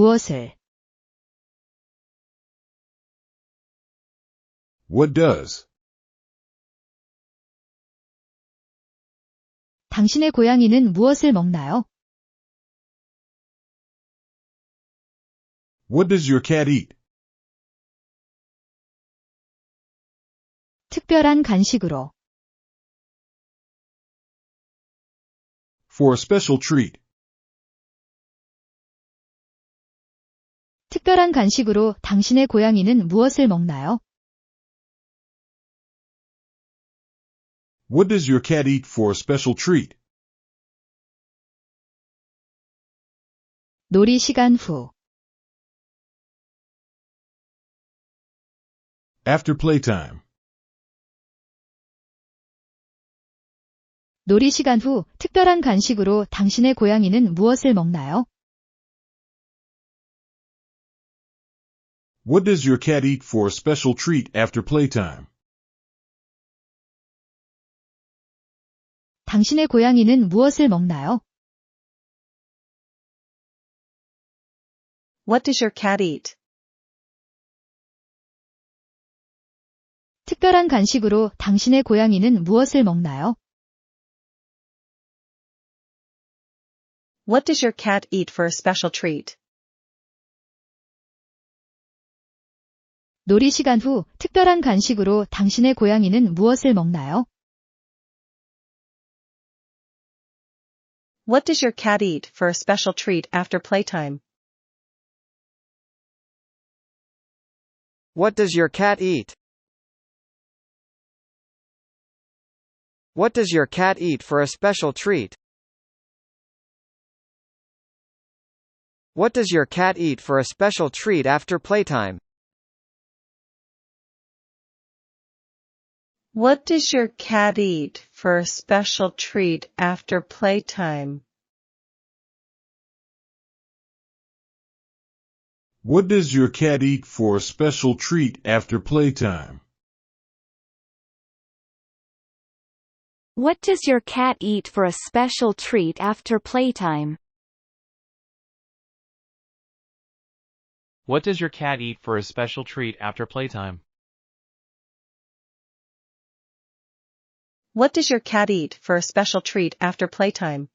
무엇을? What does? 당신의 고양이는 무엇을 먹나요? What does your cat eat? 특별한 간식으로. For a special treat. 특별한 간식으로 당신의 고양이는 무엇을 먹나요? What does your cat eat for a special treat? 놀이 시간 후. After playtime. 놀이 시간 후 특별한 간식으로 당신의 고양이는 무엇을 먹나요? What does your cat eat for a special treat after playtime? 당신의 고양이는 무엇을 먹나요? What does your cat eat? 특별한 간식으로 당신의 고양이는 무엇을 먹나요? What does your cat eat for a special treat? 놀이 시간 후 특별한 간식으로 당신의 고양이는 무엇을 먹나요? What does your cat eat for a special treat after playtime? What does your cat eat? What does your cat eat for a special treat? What does your cat eat for a special treat after playtime? What does your cat eat for a special treat after playtime? What does your cat eat for a special treat after playtime? What does your cat eat for a special treat after playtime? What does your cat eat for a special treat after playtime? What does your cat eat for a special treat after playtime?